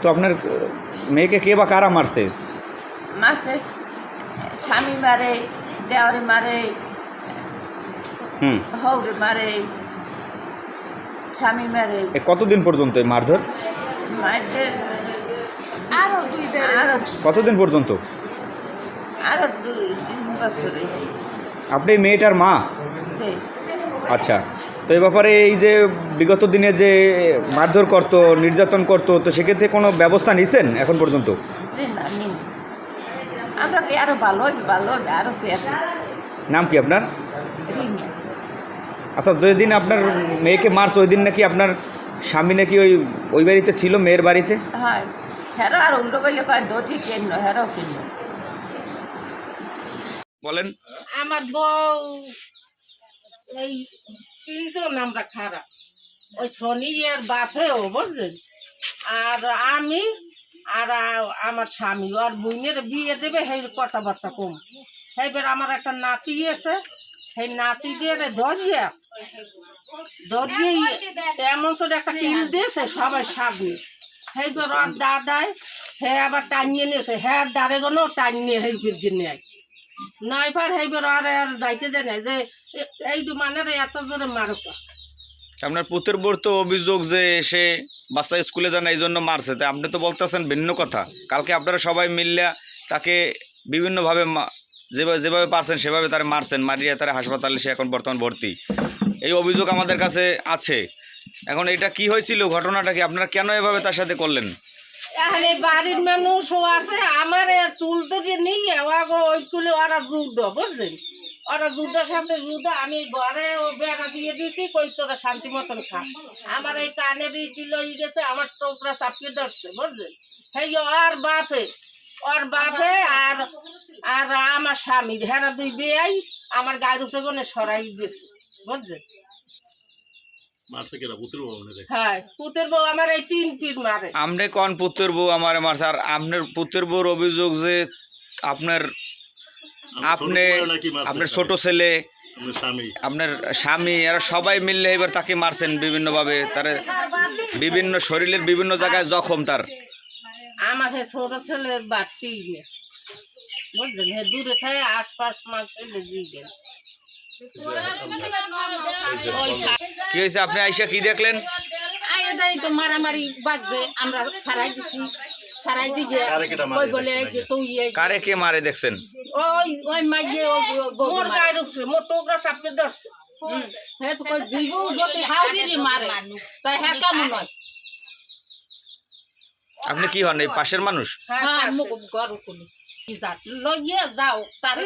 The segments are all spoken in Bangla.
তো আপনার মেয়েকে কে বা কারা মারছে? মারছে, স্বামী মারে, দেওয়ারে মারে, হৌরে মারে, স্বামী মারে। কতদিন পর্যন্ত এই মারধর? মারদের আরো কতদিন পর্যন্ত? আরো 2-3 বছরে। আপনি মেয়েটার মা? সে আচ্ছা, তো এই ব্যাপারে এই যে বিগত দিনে যে মারধর করতো, নির্যাতন করতো, তো সেক্ষেত্রে কোনো ব্যবস্থা নিছেন এখন পর্যন্ত? সে না নিন, আমরা কি আরো ভালো আরো সে নাম কি আপনার? রিমিয়া। আচ্ছা, যেদিন আপনার মেয়েকে মারছে ওই দিন নাকি আপনার স্বামী নাকি ওই বাড়িতে ছিল, মেয়ের বাড়িতে? হ্যাঁ, হেরো আর উল্টো বললে কয় দোটি কেন, হেরো কেন বলেন। আমার বউ এই 3 জন আমরা খারাপ, ওই শনি আর বাপেও বুঝলেন, আর আমি আর আমার স্বামী আর বোনের বিয়ে দেবে, সেই কথাবার্তা কম। সেইবার আমার একটা নাতি আছে, সেই নাতি দিয়ে ধরিয়ে এমন চলে একটা টিল দিয়েছে সবাই সামনে। সেইবার আর দাদায় হ্যাঁ আবার টানিয়ে নিয়েছে, হ্যাঁ দাঁড়ে গেল টানিয়ে সেইবার নেয় নয় পার। সেইবার আর যাইতে দেয় না যে এই মানে এত জোরে মারুকা। আপনার পুত্রের বোর তো অভিযোগ যে সে বাচ্চা স্কুলে যান এই জন্য মারছে, তাই আপনি তো বলতেছেন ভিন্ন কথা। কালকে আপনারা সবাই মিললে তাকে বিভিন্নভাবে যেভাবে পারছেন সেভাবে তারা মারছেন, মারিয়ে তারা হাসপাতালে সে এখন বর্তমান ভর্তি, এই অভিযোগ আমাদের কাছে আছে। এখন এটা কি হয়েছিল, ঘটনাটা কি, আপনারা কেন এভাবে তার সাথে করলেন? এখানে বাড়ির মানুষও আছে, আমার চুল তো নিয়ে ওই স্কুলে ওরা যুদ্ধ বুঝলেন, ওরা যুদ্ধের সাথে যুদ্ধ। আমি ঘরে বেড়া দিয়ে দিছি, কই তোরা শান্তি মতন খা। আমার এই কানের দিল গেছে, আমার টোকরা চাপিয়ে ধরছে বুঝলেন। সেই ওর বাপে আর আর আমার স্বামী হেরা 2 বেয়াই আমার গায়ের উপরে গনে সরাই দিয়েছে বুঝলেন। হ্যাঁ, পুতের বউ আমার এই 3 তীর মারে। আপনি কোন পুত্রের বউ আমার মারছে? আর আপনার পুত্রের বউর অভিযোগ যে আপনার আপনার ছোট ছেলে, আপনার স্বামী, এরা সবাই মিললে এবার তাকে মারছেন বিভিন্নভাবে, তার বিভিন্ন শরীরের বিভিন্ন জায়গায় জখম তার। আমার হে ছোট ছেলের বাড়তি বুঝলেন, হে দূরে থাকে আশপাশ মানুষের দিয়ে। কি হয়েছে, আপনি আইসা কি দেখলেন? তো মারামারি বাজছে, আমরা সারাই দিছি, সারাই দিয়ে ওই বলে তুই কারে কে মারে দেখছেন? ওই মাইয়ে মোর গায়ের উপরে মোর টোকরা চাপিয়ে ধরছে। হ্যাঁ তো কই জীব যদি হাউরি মারে তাই হ্যাঁ কেমন নয়। আপনি কি হন, এই পাশের মানুষ? হ্যাঁ মুখ ঘর কোন লইয়ে যাও, তার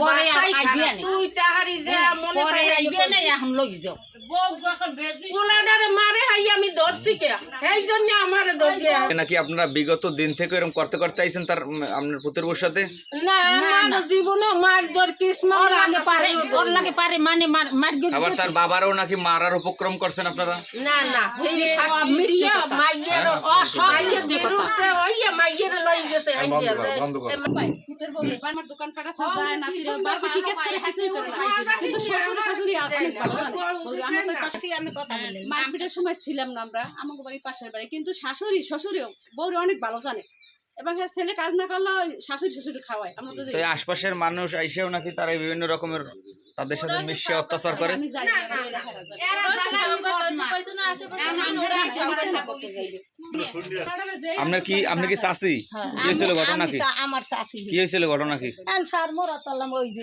পরে আইবে না, তুই তাহারি যে মনে পরে আইবে না, এখন লই যাও। পোলাডারে মারে হাই আমি ধরছি কে, এই জন্য আমারে ধরিয়ে। নাকি আপনারা বিগত দিন থেকে এরকম করতে করতে আইছেন তার আপনার পুত্রের বউর সাথে? না আমার জীবনে মার ধর কিসমত ওর লাগে পারে মানে মার। আবার তার বাবারও নাকি মারার উপক্রম করছেন আপনারা? না না, এই সাক্ষী দিয়ে মাইয়ের মাইয়ের বিরুদ্ধে ওইয়া মাইয়ের লই গেছে আই দিয়া পুতের বউ আমার দোকান পাটা যায় না, বারবার কি কেস করে কিছুই করে না, কিন্তু শ্বশুর শাশুড়ি অনেক ভালো জানে। আমি পাশে আমি কথা বলি, মারপিটের সময় ছিলাম না আমরা, আমাকে বাড়ির পাশের বাড়ি, কিন্তু শাশুড়ি শ্বশুরেও বউরে অনেক ভালো জানে, এবং হ্যাঁ ছেলে কাজ না করলেও শাশুড়ি খাওয়ায়। আমরা তো আশপাশের মানুষ আইসেও নাকি তারা বিভিন্ন রকমের তাদের সাথে মিশে অত্যাচার করে। আমি জানি আপনি কি চাচি? কি হয়েছিল ঘটনা কি? আমার চাচি কি হয়েছিল ঘটনা কি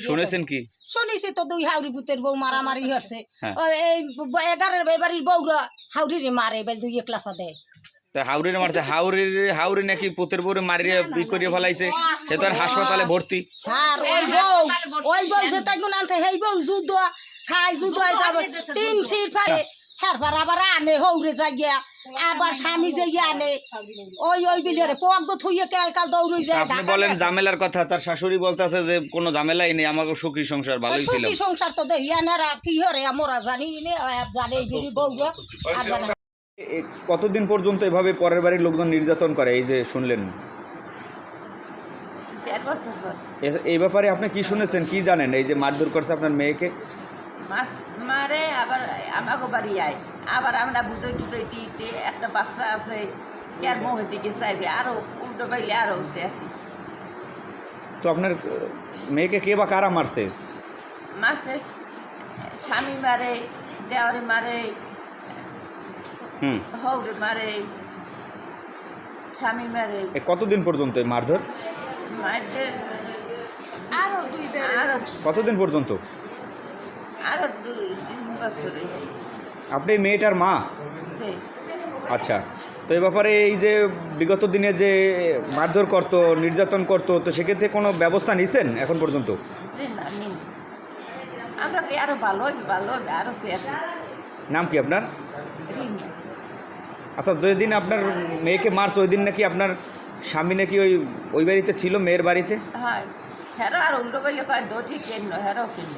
শুনেছেন? কি শুনেছি তো 2 হাউরি পুতের বউ মারামারি হচ্ছে, এই 11 বাড়ির বউরা হাউরি মারে, 2 ক্লাসা দেয়। হাউরি মারছে, হাউরি নাকি পুতের বউরে মারিয়ে ই করিয়ে ফেলাইছে, সে তো আর হাসপাতালে ভর্তি। স্যার ওই বউ যে তাই গুণ আনছে, সেই বউ যুদ্ধ খাই যুদ্ধ 3 সির পারে, হেরবার আবার আনে হৌরে জায়গা, আবার স্বামী যে আনে ওই বিলিয়ারে পক থুইয়ে কাল দৌড়ই যায়। আপনি বলেন ঝামেলার কথা, তার শাশুড়ি বলতেছে যে কোনো ঝামেলাই নেই, আমাকে সুখী সংসার ভালোই ছিল। সুখী সংসার তো দেই এনারা কি হরে আমরা জানি না, জানে এই বউরা আর জানে। কতদিন পর্যন্ত এভাবে পরের বাড়ির লোকজন নির্যাতন করে, এই যে শুনলেন? 4 বছর পর। এই ব্যাপারে আপনি কি শুনেছেন, কি জানেন? এই যে মারধর করছে আপনার মেয়েকে, মারে আবার আমাকে বাড়ি আয়, আবার আমরা বুঝাই দিতে একটা বাচ্চা আছে কার মোহের দিকে চাইবে আরো উল্টো পাইলে আরো সে তো আপনার মেয়েকে কে বা কারা মারছে? মাসে স্বামী মারে, দেওয়ারে মারে, হুম, হৌরে মারে, স্বামী মারে, এ কতদিন পর্যন্ত এই মারধর? মারদের আরো কতদিন পর্যন্ত? আরো 2-3 বছরে আপনি এই মেয়েটার মা? সে আচ্ছা, তো এই ব্যাপারে এই যে বিগত দিনে যে মারধর করতো, নির্যাতন করতো, তো সেক্ষেত্রে কোনো ব্যবস্থা নিছেন এখন পর্যন্ত? যে না নিন আমরা কি আরো ভালো হবে আরো সে নাম কি আপনার? রিমি আচ্ছা, যেদিন আপনার মেয়েকে মারছে ওই দিন নাকি আপনার স্বামী নাকি ওই বাড়িতে ছিল, মেয়ের বাড়িতে? হয় হেরো আর উল্টো পাইলে কয় দোটি কেন হেরো কেন